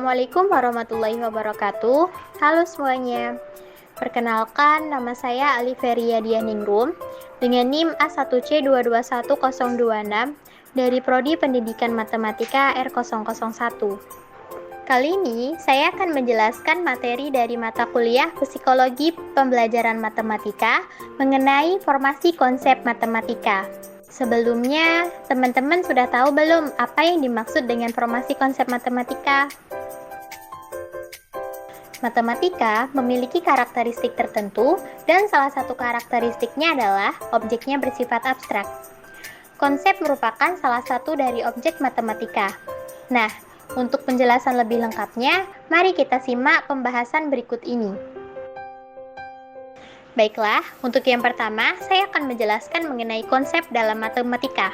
Assalamualaikum warahmatullahi wabarakatuh. Halo semuanya. Perkenalkan, nama saya Aliferia Dianingrum dengan NIM A1C221026 dari Prodi Pendidikan Matematika R001. Kali ini saya akan menjelaskan materi dari mata kuliah Psikologi Pembelajaran Matematika mengenai formasi konsep matematika. Sebelumnya, teman-teman sudah tahu belum apa yang dimaksud dengan formasi konsep matematika? Matematika memiliki karakteristik tertentu dan salah satu karakteristiknya adalah objeknya bersifat abstrak. Konsep merupakan salah satu dari objek matematika. Nah, untuk penjelasan lebih lengkapnya, mari kita simak pembahasan berikut ini. Baiklah, untuk yang pertama, saya akan menjelaskan mengenai konsep dalam matematika.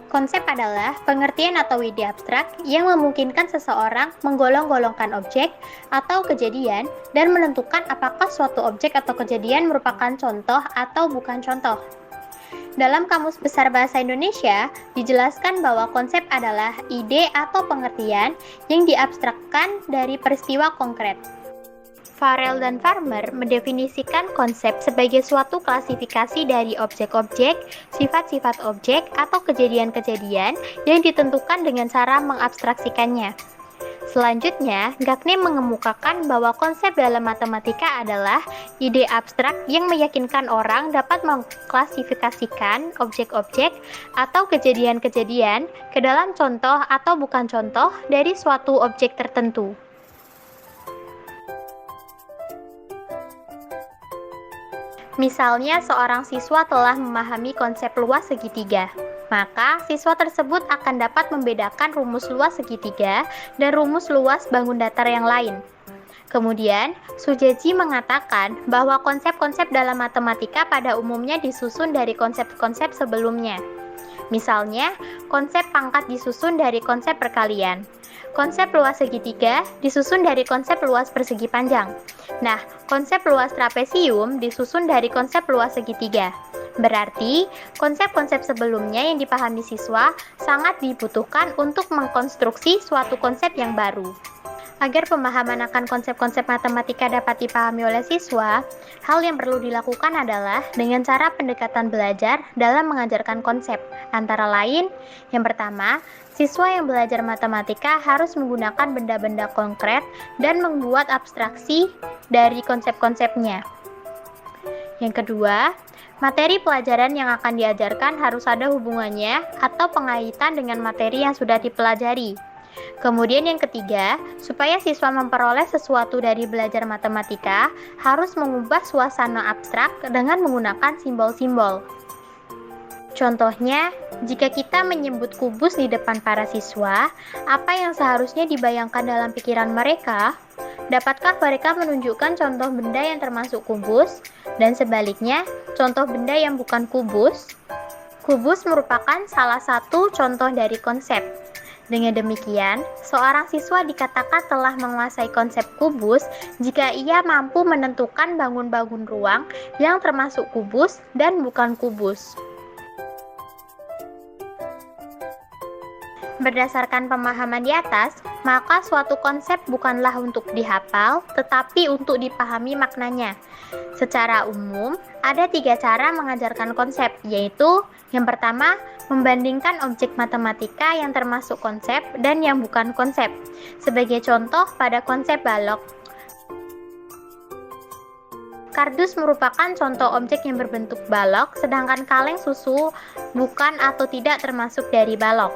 Konsep adalah pengertian atau ide abstrak yang memungkinkan seseorang menggolong-golongkan objek atau kejadian dan menentukan apakah suatu objek atau kejadian merupakan contoh atau bukan contoh. Dalam Kamus Besar Bahasa Indonesia, dijelaskan bahwa konsep adalah ide atau pengertian yang diabstrakkan dari peristiwa konkret. Farrell dan Farmer mendefinisikan konsep sebagai suatu klasifikasi dari objek-objek, sifat-sifat objek, atau kejadian-kejadian yang ditentukan dengan cara mengabstraksikannya. Selanjutnya, Gagne mengemukakan bahwa konsep dalam matematika adalah ide abstrak yang meyakinkan orang dapat mengklasifikasikan objek-objek atau kejadian-kejadian ke dalam contoh atau bukan contoh dari suatu objek tertentu. Misalnya, seorang siswa telah memahami konsep luas segitiga, maka siswa tersebut akan dapat membedakan rumus luas segitiga dan rumus luas bangun datar yang lain. Kemudian, Sujeji mengatakan bahwa konsep-konsep dalam matematika pada umumnya disusun dari konsep-konsep sebelumnya. Misalnya, konsep pangkat disusun dari konsep perkalian. Konsep luas segitiga disusun dari konsep luas persegi panjang. Nah, konsep luas trapesium disusun dari konsep luas segitiga. Berarti, konsep-konsep sebelumnya yang dipahami siswa sangat dibutuhkan untuk mengkonstruksi suatu konsep yang baru. Agar pemahaman akan konsep-konsep matematika dapat dipahami oleh siswa, hal yang perlu dilakukan adalah dengan cara pendekatan belajar dalam mengajarkan konsep. Antara lain, yang pertama, siswa yang belajar matematika harus menggunakan benda-benda konkret dan membuat abstraksi dari konsep-konsepnya. Yang kedua, materi pelajaran yang akan diajarkan harus ada hubungannya atau pengaitan dengan materi yang sudah dipelajari. Kemudian yang ketiga, supaya siswa memperoleh sesuatu dari belajar matematika, harus mengubah suasana abstrak dengan menggunakan simbol-simbol. Contohnya, jika kita menyebut kubus di depan para siswa, apa yang seharusnya dibayangkan dalam pikiran mereka? Dapatkah mereka menunjukkan contoh benda yang termasuk kubus? Dan sebaliknya, contoh benda yang bukan kubus? Kubus merupakan salah satu contoh dari konsep. Dengan demikian, seorang siswa dikatakan telah menguasai konsep kubus jika ia mampu menentukan bangun-bangun ruang yang termasuk kubus dan bukan kubus. Berdasarkan pemahaman di atas, maka suatu konsep bukanlah untuk dihafal, tetapi untuk dipahami maknanya. Secara umum, ada 3 cara mengajarkan konsep, yaitu yang pertama, membandingkan objek matematika yang termasuk konsep dan yang bukan konsep. Sebagai contoh, pada konsep balok, kardus merupakan contoh objek yang berbentuk balok, sedangkan kaleng susu bukan atau tidak termasuk dari balok.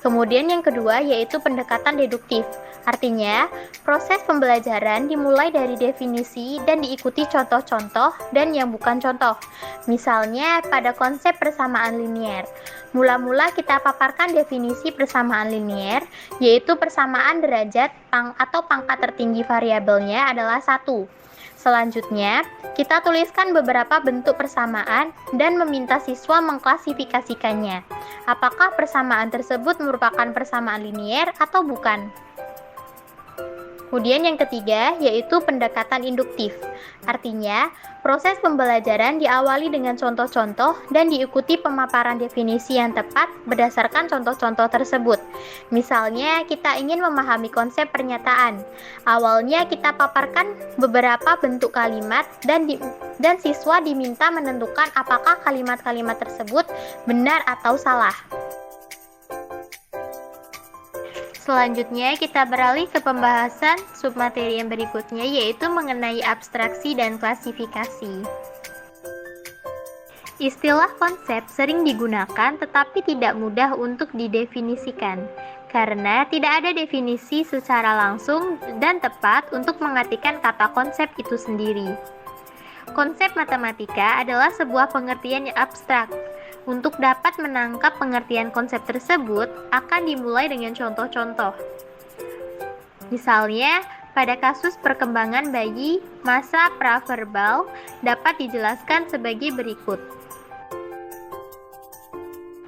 Kemudian yang kedua yaitu pendekatan deduktif. Artinya, proses pembelajaran dimulai dari definisi dan diikuti contoh-contoh dan yang bukan contoh. Misalnya pada konsep persamaan linier. Mula-mula kita paparkan definisi persamaan linier, yaitu persamaan derajat atau pangkat tertinggi variabelnya adalah 1. Selanjutnya, kita tuliskan beberapa bentuk persamaan dan meminta siswa mengklasifikasikannya. Apakah persamaan tersebut merupakan persamaan linier atau bukan? Kemudian yang ketiga yaitu pendekatan induktif. Artinya, proses pembelajaran diawali dengan contoh-contoh dan diikuti pemaparan definisi yang tepat berdasarkan contoh-contoh tersebut. Misalnya, kita ingin memahami konsep pernyataan. Awalnya kita paparkan beberapa bentuk kalimat dan siswa diminta menentukan apakah kalimat-kalimat tersebut benar atau salah. Selanjutnya, kita beralih ke pembahasan submateri yang berikutnya, yaitu mengenai abstraksi dan klasifikasi. Istilah konsep sering digunakan tetapi tidak mudah untuk didefinisikan, karena tidak ada definisi secara langsung dan tepat untuk mengartikan kata konsep itu sendiri. Konsep matematika adalah sebuah pengertian yang abstrak. Untuk dapat menangkap pengertian konsep tersebut, akan dimulai dengan contoh-contoh. Misalnya, pada kasus perkembangan bayi, masa praverbal dapat dijelaskan sebagai berikut.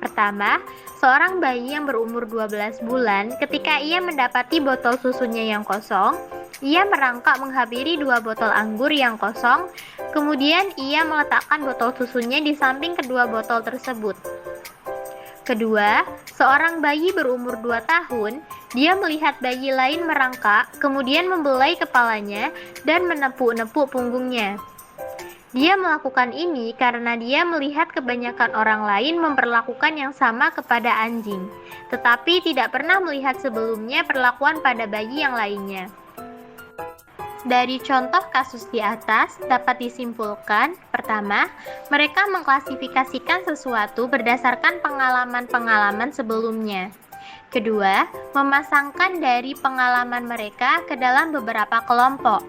Pertama, seorang bayi yang berumur 12 bulan, ketika ia mendapati botol susunya yang kosong, ia merangkak menghampiri 2 botol anggur yang kosong, kemudian ia meletakkan botol susunya di samping kedua botol tersebut. Kedua, seorang bayi berumur 2 tahun, dia melihat bayi lain merangkak, kemudian membelai kepalanya dan menepuk-nepuk punggungnya. Dia melakukan ini karena dia melihat kebanyakan orang lain memperlakukan yang sama kepada anjing, tetapi tidak pernah melihat sebelumnya perlakuan pada bayi yang lainnya. Dari contoh kasus di atas dapat disimpulkan, pertama, mereka mengklasifikasikan sesuatu berdasarkan pengalaman-pengalaman sebelumnya. Kedua, memasangkan dari pengalaman mereka ke dalam beberapa kelompok.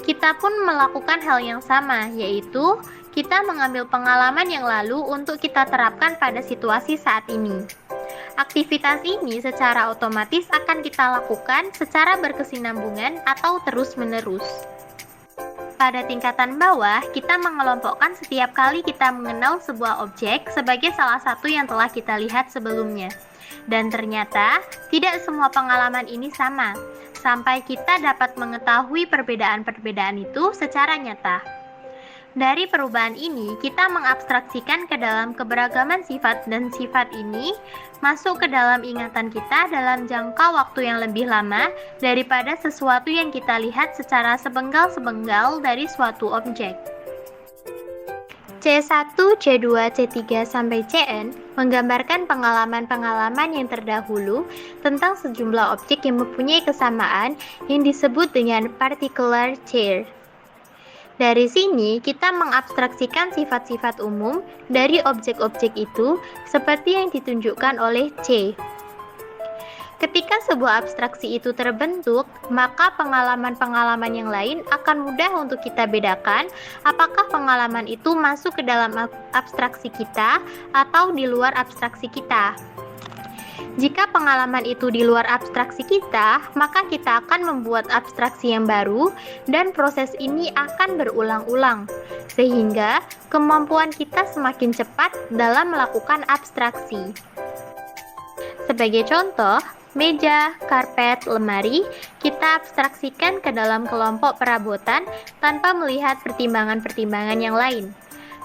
Kita pun melakukan hal yang sama, yaitu kita mengambil pengalaman yang lalu untuk kita terapkan pada situasi saat ini. Aktivitas ini secara otomatis akan kita lakukan secara berkesinambungan atau terus-menerus. Pada tingkatan bawah, kita mengelompokkan setiap kali kita mengenal sebuah objek sebagai salah satu yang telah kita lihat sebelumnya. Dan ternyata, tidak semua pengalaman ini sama, sampai kita dapat mengetahui perbedaan-perbedaan itu secara nyata. Dari perubahan ini, kita mengabstraksikan ke dalam keberagaman sifat dan sifat ini masuk ke dalam ingatan kita dalam jangka waktu yang lebih lama daripada sesuatu yang kita lihat secara sepenggal-sepenggal dari suatu objek. C1, C2, C3, sampai Cn menggambarkan pengalaman-pengalaman yang terdahulu tentang sejumlah objek yang mempunyai kesamaan yang disebut dengan particular chair. Dari sini, kita mengabstraksikan sifat-sifat umum dari objek-objek itu seperti yang ditunjukkan oleh C. Ketika sebuah abstraksi itu terbentuk, maka pengalaman-pengalaman yang lain akan mudah untuk kita bedakan apakah pengalaman itu masuk ke dalam abstraksi kita atau di luar abstraksi kita. Jika pengalaman itu di luar abstraksi kita, maka kita akan membuat abstraksi yang baru dan proses ini akan berulang-ulang, sehingga kemampuan kita semakin cepat dalam melakukan abstraksi. Sebagai contoh, meja, karpet, lemari, kita abstraksikan ke dalam kelompok perabotan tanpa melihat pertimbangan-pertimbangan yang lain.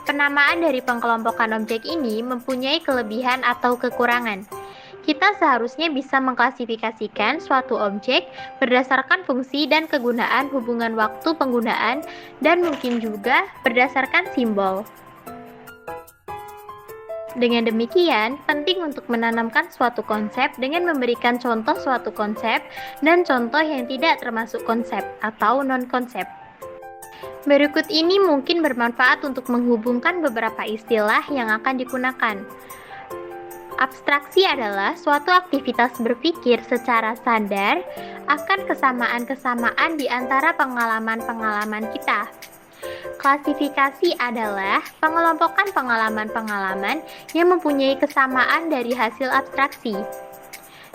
Penamaan dari pengkelompokan objek ini mempunyai kelebihan atau kekurangan. Kita seharusnya bisa mengklasifikasikan suatu objek berdasarkan fungsi dan kegunaan hubungan waktu penggunaan dan mungkin juga berdasarkan simbol. Dengan demikian, penting untuk menanamkan suatu konsep dengan memberikan contoh suatu konsep dan contoh yang tidak termasuk konsep atau non-konsep. Berikut ini mungkin bermanfaat untuk menghubungkan beberapa istilah yang akan digunakan. Abstraksi adalah suatu aktivitas berpikir secara sadar akan kesamaan-kesamaan di antara pengalaman-pengalaman kita. Klasifikasi adalah pengelompokan pengalaman-pengalaman yang mempunyai kesamaan dari hasil abstraksi.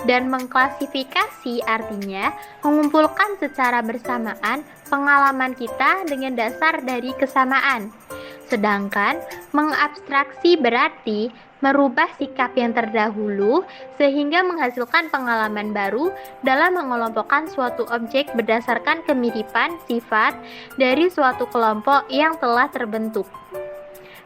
Dan mengklasifikasi artinya mengumpulkan secara bersamaan pengalaman kita dengan dasar dari kesamaan. Sedangkan mengabstraksi berarti merubah sikap yang terdahulu sehingga menghasilkan pengalaman baru dalam mengelompokkan suatu objek berdasarkan kemiripan sifat dari suatu kelompok yang telah terbentuk.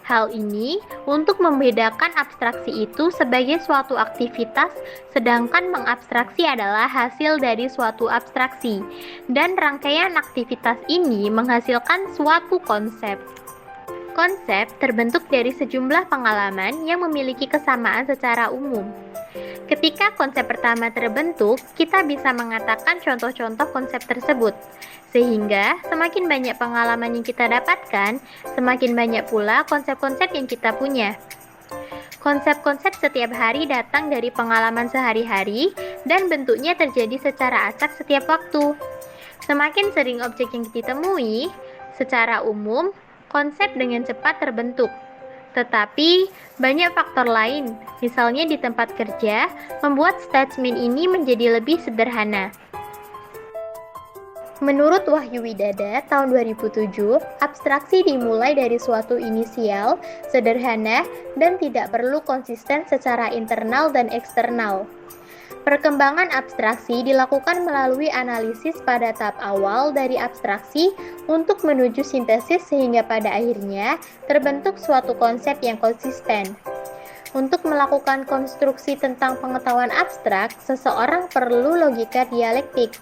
Hal ini untuk membedakan abstraksi itu sebagai suatu aktivitas, sedangkan mengabstraksi adalah hasil dari suatu abstraksi, dan rangkaian aktivitas ini menghasilkan suatu konsep. Konsep terbentuk dari sejumlah pengalaman yang memiliki kesamaan secara umum. Ketika konsep pertama terbentuk, kita bisa mengatakan contoh-contoh konsep tersebut. Sehingga semakin banyak pengalaman yang kita dapatkan, semakin banyak pula konsep-konsep yang kita punya. Konsep-konsep setiap hari datang dari pengalaman sehari-hari dan bentuknya terjadi secara acak setiap waktu. Semakin sering objek yang ditemui, secara umum, konsep dengan cepat terbentuk. Tetapi, banyak faktor lain, misalnya di tempat kerja, membuat statement ini menjadi lebih sederhana. Menurut Wahyu Widada tahun 2007, abstraksi dimulai dari suatu inisial, sederhana, dan tidak perlu konsisten secara internal dan eksternal. Perkembangan abstraksi dilakukan melalui analisis pada tahap awal dari abstraksi untuk menuju sintesis sehingga pada akhirnya terbentuk suatu konsep yang konsisten. Untuk melakukan konstruksi tentang pengetahuan abstrak, seseorang perlu logika dialektik.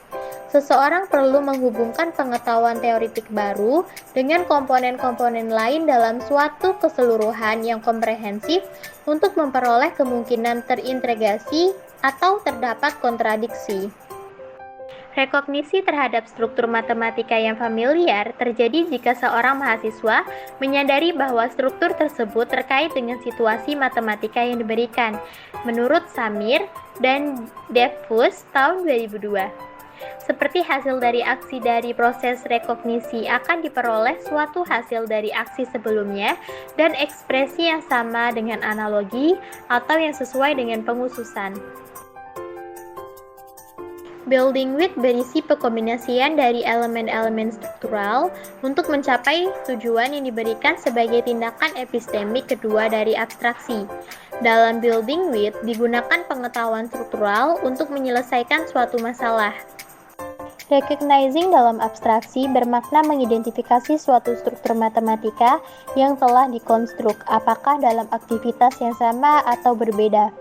Seseorang perlu menghubungkan pengetahuan teoretik baru dengan komponen-komponen lain dalam suatu keseluruhan yang komprehensif untuk memperoleh kemungkinan terintegrasi atau terdapat kontradiksi. Rekognisi terhadap struktur matematika yang familiar terjadi jika seorang mahasiswa menyadari bahwa struktur tersebut terkait dengan situasi matematika yang diberikan, menurut Samir dan Defus tahun 2002. Seperti hasil dari aksi dari proses rekognisi akan diperoleh suatu hasil dari aksi sebelumnya dan ekspresi yang sama dengan analogi atau yang sesuai dengan pengususan. Building with berisi pekombinasian dari elemen-elemen struktural untuk mencapai tujuan yang diberikan sebagai tindakan epistemik kedua dari abstraksi. Dalam building with digunakan pengetahuan struktural untuk menyelesaikan suatu masalah. Recognizing dalam abstraksi bermakna mengidentifikasi suatu struktur matematika yang telah dikonstruk, apakah dalam aktivitas yang sama atau berbeda.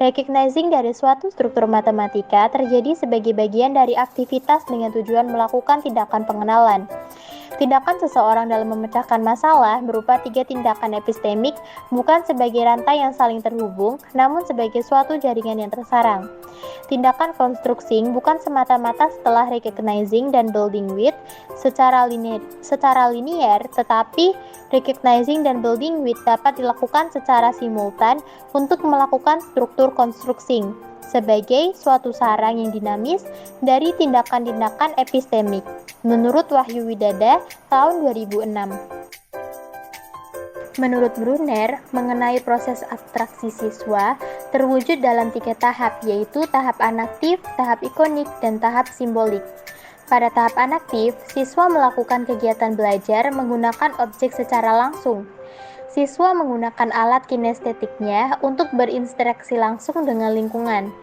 Recognizing dari suatu struktur matematika terjadi sebagai bagian dari aktivitas dengan tujuan melakukan tindakan pengenalan. Tindakan seseorang dalam memecahkan masalah berupa 3 tindakan epistemik, bukan sebagai rantai yang saling terhubung, namun sebagai suatu jaringan yang tersarang. Tindakan constructing bukan semata-mata setelah recognizing dan building with secara linear, tetapi recognizing dan building with dapat dilakukan secara simultan untuk melakukan struktur constructing sebagai suatu sarang yang dinamis dari tindakan-tindakan epistemik, menurut Wahyu Widada tahun 2006. Menurut Brunner, mengenai proses abstraksi siswa terwujud dalam 3 tahap, yaitu tahap anaktif, tahap ikonik, dan tahap simbolik. Pada tahap anaktif, siswa melakukan kegiatan belajar menggunakan objek secara langsung. Siswa menggunakan alat kinestetiknya untuk berinteraksi langsung dengan lingkungan.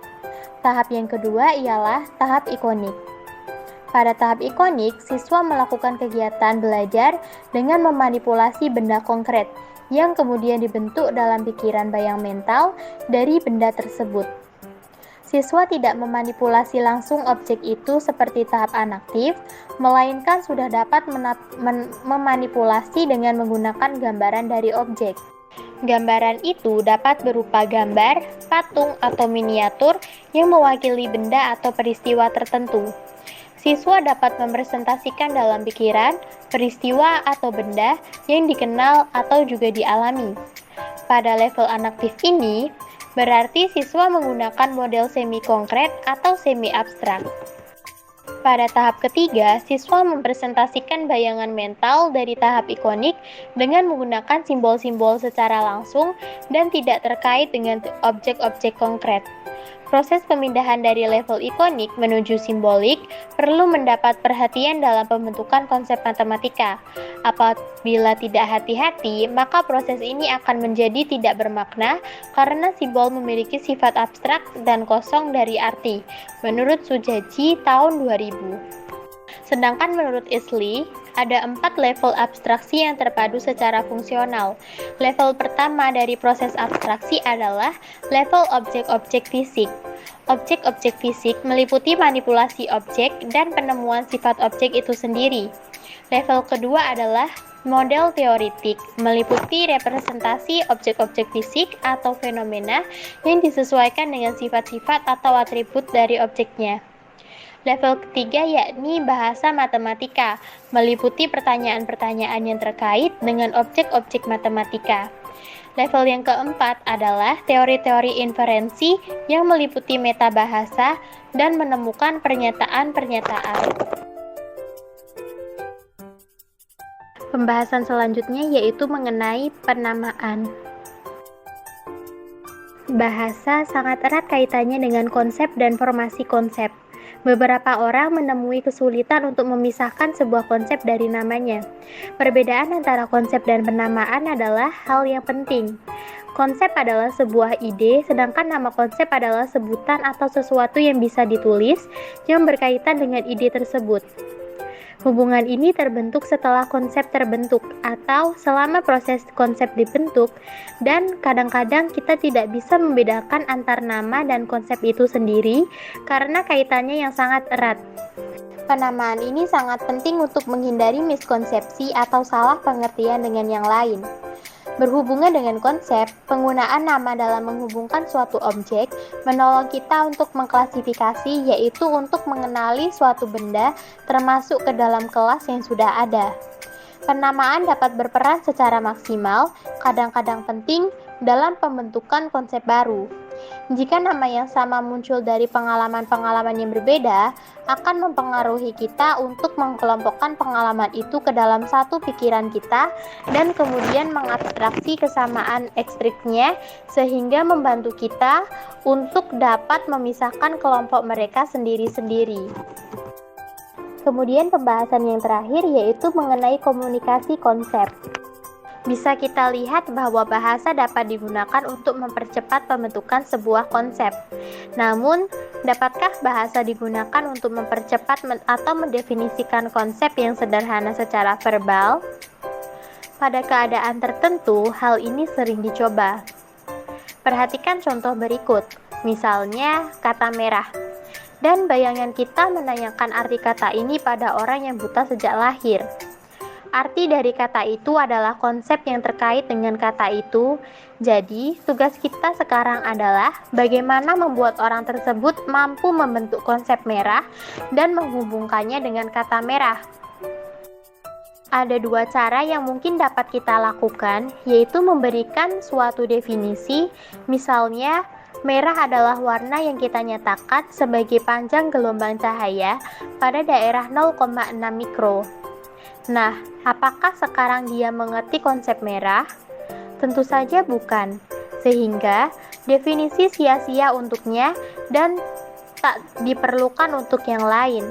Tahap yang kedua ialah tahap ikonik. Pada tahap ikonik, siswa melakukan kegiatan belajar dengan memanipulasi benda konkret, yang kemudian dibentuk dalam pikiran bayang mental dari benda tersebut. Siswa tidak memanipulasi langsung objek itu seperti tahap anaktif, melainkan sudah dapat memanipulasi dengan menggunakan gambaran dari objek. Gambaran itu dapat berupa gambar, patung, atau miniatur yang mewakili benda atau peristiwa tertentu. Siswa dapat merepresentasikan dalam pikiran, peristiwa atau benda yang dikenal atau juga dialami. Pada level anaktif ini, berarti siswa menggunakan model semi-konkret atau semi-abstrak. Pada tahap ketiga, siswa mempresentasikan bayangan mental dari tahap ikonik dengan menggunakan simbol-simbol secara langsung dan tidak terkait dengan objek-objek konkret. Proses pemindahan dari level ikonik menuju simbolik perlu mendapat perhatian dalam pembentukan konsep matematika. Apabila tidak hati-hati, maka proses ini akan menjadi tidak bermakna karena simbol memiliki sifat abstrak dan kosong dari arti, menurut Sujaji tahun 2000. Sedangkan menurut Isli, ada 4 level abstraksi yang terpadu secara fungsional. Level pertama dari proses abstraksi adalah level objek-objek fisik. Objek-objek fisik meliputi manipulasi objek dan penemuan sifat objek itu sendiri. Level kedua adalah model teoritik, meliputi representasi objek-objek fisik atau fenomena yang disesuaikan dengan sifat-sifat atau atribut dari objeknya. Level ketiga yakni bahasa matematika, meliputi pertanyaan-pertanyaan yang terkait dengan objek-objek matematika. Level yang keempat adalah teori-teori inferensi yang meliputi metabahasa dan menemukan pernyataan-pernyataan. Pembahasan selanjutnya yaitu mengenai penamaan. Bahasa sangat erat kaitannya dengan konsep dan formasi konsep. Beberapa orang menemui kesulitan untuk memisahkan sebuah konsep dari namanya. Perbedaan antara konsep dan penamaan adalah hal yang penting. Konsep adalah sebuah ide, sedangkan nama konsep adalah sebutan atau sesuatu yang bisa ditulis yang berkaitan dengan ide tersebut. Hubungan ini terbentuk setelah konsep terbentuk atau selama proses konsep dibentuk, dan kadang-kadang kita tidak bisa membedakan antar nama dan konsep itu sendiri karena kaitannya yang sangat erat. Penamaan ini sangat penting untuk menghindari miskonsepsi atau salah pengertian dengan yang lain. Berhubungan dengan konsep, penggunaan nama dalam menghubungkan suatu objek menolong kita untuk mengklasifikasi, yaitu untuk mengenali suatu benda termasuk ke dalam kelas yang sudah ada. Penamaan dapat berperan secara maksimal, kadang-kadang penting, dalam pembentukan konsep baru. Jika nama yang sama muncul dari pengalaman-pengalaman yang berbeda, akan mempengaruhi kita untuk mengkelompokkan pengalaman itu ke dalam satu pikiran kita dan kemudian mengabstraksi kesamaan ekstriknya sehingga membantu kita untuk dapat memisahkan kelompok mereka sendiri-sendiri. Kemudian pembahasan yang terakhir yaitu mengenai komunikasi konsep. Bisa kita lihat bahwa bahasa dapat digunakan untuk mempercepat pembentukan sebuah konsep. Namun, dapatkah bahasa digunakan untuk mempercepat atau mendefinisikan konsep yang sederhana secara verbal? Pada keadaan tertentu, hal ini sering dicoba. Perhatikan contoh berikut, misalnya kata merah. Dan bayangan kita menanyakan arti kata ini pada orang yang buta sejak lahir. Arti dari kata itu adalah konsep yang terkait dengan kata itu. Jadi, tugas kita sekarang adalah bagaimana membuat orang tersebut mampu membentuk konsep merah dan menghubungkannya dengan kata merah. Ada 2 cara yang mungkin dapat kita lakukan, yaitu memberikan suatu definisi, misalnya merah adalah warna yang kita nyatakan sebagai panjang gelombang cahaya pada daerah 0,6 mikro. Nah, apakah sekarang dia mengerti konsep merah? Tentu saja bukan, sehingga definisi sia-sia untuknya dan tak diperlukan untuk yang lain.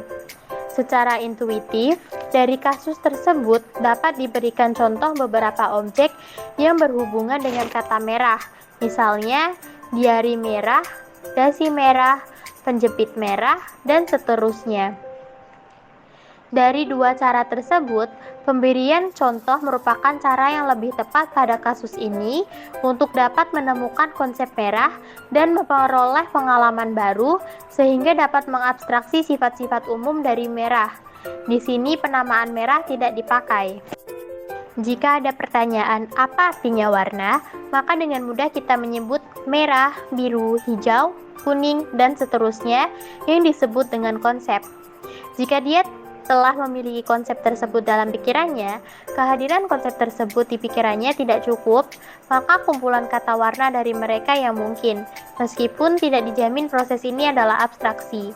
Secara intuitif, dari kasus tersebut dapat diberikan contoh beberapa objek yang berhubungan dengan kata merah, misalnya diari merah, dasi merah, penjepit merah, dan seterusnya. Dari 2 cara tersebut, pemberian contoh merupakan cara yang lebih tepat pada kasus ini untuk dapat menemukan konsep merah dan memperoleh pengalaman baru sehingga dapat mengabstraksi sifat-sifat umum dari merah. Di sini penamaan merah tidak dipakai. Jika ada pertanyaan apa artinya warna, maka dengan mudah kita menyebut merah, biru, hijau, kuning, dan seterusnya yang disebut dengan konsep. Jika dia telah memiliki konsep tersebut dalam pikirannya, kehadiran konsep tersebut di pikirannya tidak cukup, maka kumpulan kata warna dari mereka yang mungkin, meskipun tidak dijamin proses ini adalah abstraksi.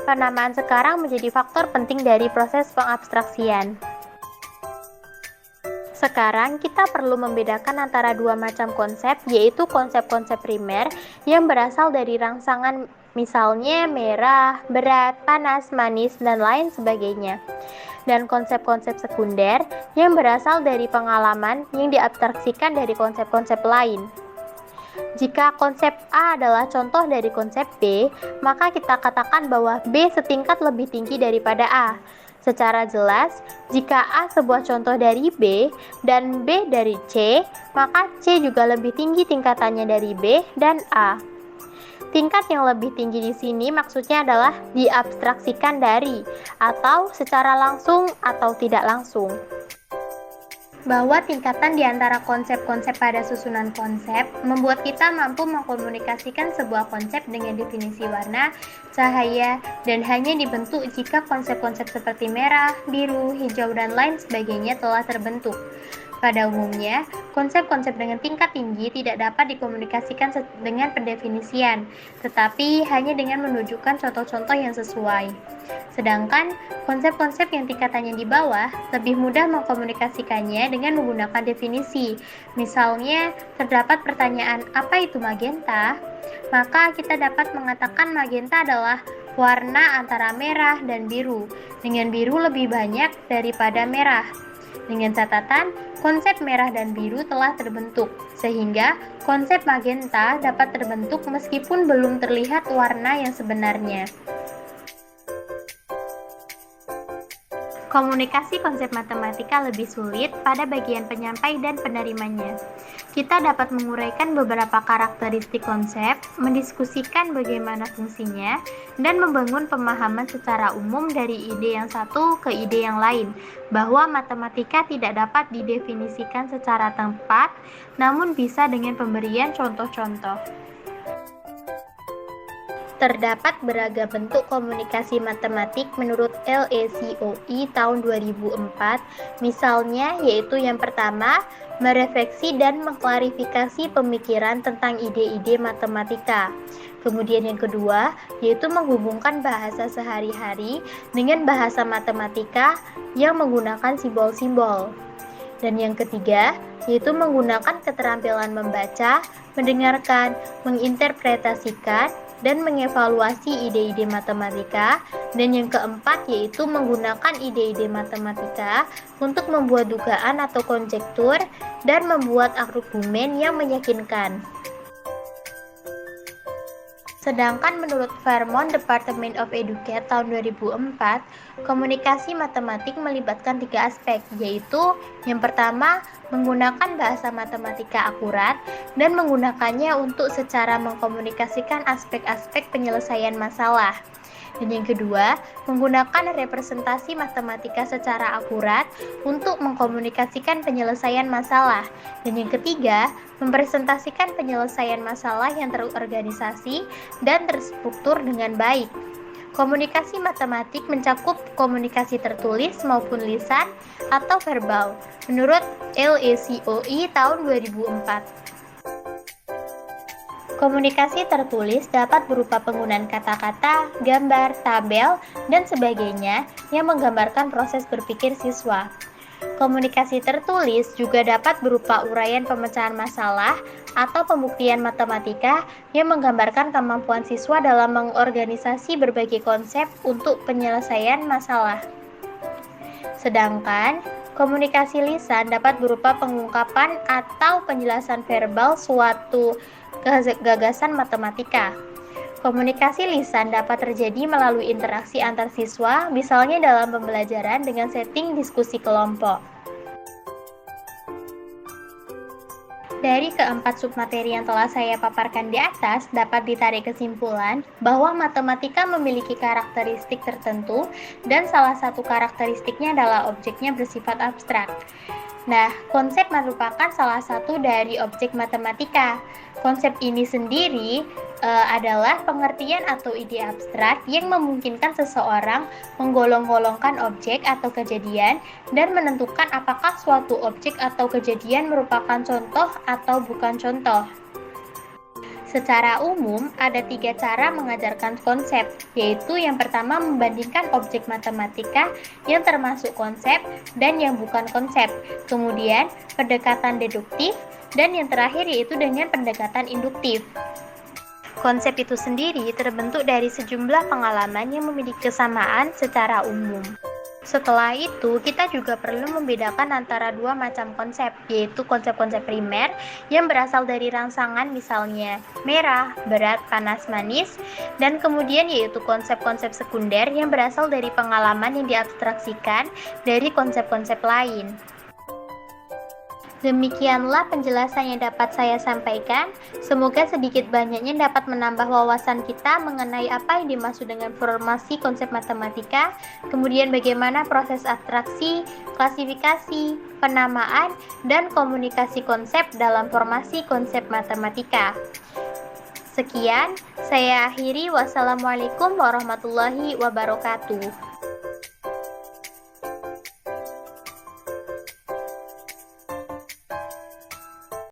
Penamaan sekarang menjadi faktor penting dari proses pengabstraksian. Sekarang kita perlu membedakan antara dua macam konsep, yaitu konsep-konsep primer yang berasal dari rangsangan, misalnya merah, berat, panas, manis, dan lain sebagainya. Dan konsep-konsep sekunder yang berasal dari pengalaman yang diabstraksikan dari konsep-konsep lain. Jika konsep A adalah contoh dari konsep B, maka kita katakan bahwa B setingkat lebih tinggi daripada A. Secara jelas, jika A sebuah contoh dari B dan B dari C, maka C juga lebih tinggi tingkatannya dari B dan A. Tingkat yang lebih tinggi di sini maksudnya adalah diabstraksikan dari, atau secara langsung atau tidak langsung. Bahwa tingkatan di antara konsep-konsep pada susunan konsep membuat kita mampu mengkomunikasikan sebuah konsep dengan definisi warna, cahaya, dan hanya dibentuk jika konsep-konsep seperti merah, biru, hijau, dan lain sebagainya telah terbentuk. Pada umumnya, konsep-konsep dengan tingkat tinggi tidak dapat dikomunikasikan dengan pendefinisian, tetapi hanya dengan menunjukkan contoh-contoh yang sesuai. Sedangkan konsep-konsep yang tingkatannya di bawah lebih mudah mengkomunikasikannya dengan menggunakan definisi. Misalnya, terdapat pertanyaan apa itu magenta? Maka kita dapat mengatakan magenta adalah warna antara merah dan biru, dengan biru lebih banyak daripada merah. Dengan catatan, konsep merah dan biru telah terbentuk, sehingga konsep magenta dapat terbentuk meskipun belum terlihat warna yang sebenarnya. Komunikasi konsep matematika lebih sulit pada bagian penyampai dan penerimanya. Kita dapat menguraikan beberapa karakteristik konsep, mendiskusikan bagaimana fungsinya, dan membangun pemahaman secara umum dari ide yang satu ke ide yang lain, bahwa matematika tidak dapat didefinisikan secara tepat, namun bisa dengan pemberian contoh-contoh. Terdapat beragam bentuk komunikasi matematik menurut LACOE tahun 2004, misalnya yaitu yang pertama, merefleksi dan mengklarifikasi pemikiran tentang ide-ide matematika. Kemudian yang kedua, yaitu menghubungkan bahasa sehari-hari dengan bahasa matematika yang menggunakan simbol-simbol. Dan yang ketiga, yaitu menggunakan keterampilan membaca, mendengarkan, menginterpretasikan, dan mengevaluasi ide-ide matematika. Dan yang keempat yaitu menggunakan ide-ide matematika untuk membuat dugaan atau konjektur dan membuat argumen yang meyakinkan. Sedangkan menurut Vermont Department of Education tahun 2004, komunikasi matematik melibatkan 3 aspek, yaitu yang pertama, menggunakan bahasa matematika akurat dan menggunakannya untuk secara mengkomunikasikan aspek-aspek penyelesaian masalah. Dan yang kedua, menggunakan representasi matematika secara akurat untuk mengkomunikasikan penyelesaian masalah. Dan yang ketiga, mempresentasikan penyelesaian masalah yang terorganisasi dan terstruktur dengan baik. Komunikasi matematik mencakup komunikasi tertulis maupun lisan atau verbal, menurut LACOE tahun 2004. Komunikasi tertulis dapat berupa penggunaan kata-kata, gambar, tabel, dan sebagainya yang menggambarkan proses berpikir siswa. Komunikasi tertulis juga dapat berupa uraian pemecahan masalah atau pembuktian matematika yang menggambarkan kemampuan siswa dalam mengorganisasi berbagai konsep untuk penyelesaian masalah. Sedangkan komunikasi lisan dapat berupa pengungkapan atau penjelasan verbal suatu gagasan matematika. Komunikasi lisan dapat terjadi melalui interaksi antar siswa, misalnya dalam pembelajaran dengan setting diskusi kelompok. Dari keempat submateri yang telah saya paparkan di atas, dapat ditarik kesimpulan bahwa matematika memiliki karakteristik tertentu dan salah satu karakteristiknya adalah objeknya bersifat abstrak. Nah, konsep merupakan salah satu dari objek matematika. Konsep ini sendiri adalah pengertian atau ide abstrak yang memungkinkan seseorang menggolong-golongkan objek atau kejadian dan menentukan apakah suatu objek atau kejadian merupakan contoh atau bukan contoh. Secara umum, ada 3 cara mengajarkan konsep, yaitu yang pertama membandingkan objek matematika yang termasuk konsep dan yang bukan konsep, kemudian pendekatan deduktif, dan yang terakhir yaitu dengan pendekatan induktif. Konsep itu sendiri terbentuk dari sejumlah pengalaman yang memiliki kesamaan secara umum. Setelah itu, kita juga perlu membedakan antara dua macam konsep, yaitu konsep-konsep primer yang berasal dari rangsangan misalnya merah, berat, panas, manis, dan kemudian yaitu konsep-konsep sekunder yang berasal dari pengalaman yang diabstraksikan dari konsep-konsep lain. Demikianlah penjelasan yang dapat saya sampaikan. Semoga sedikit banyaknya dapat menambah wawasan kita mengenai apa yang dimaksud dengan formasi konsep matematika, kemudian bagaimana proses abstraksi, klasifikasi, penamaan, dan komunikasi konsep dalam formasi konsep matematika. Sekian, saya akhiri. Wassalamualaikum warahmatullahi wabarakatuh.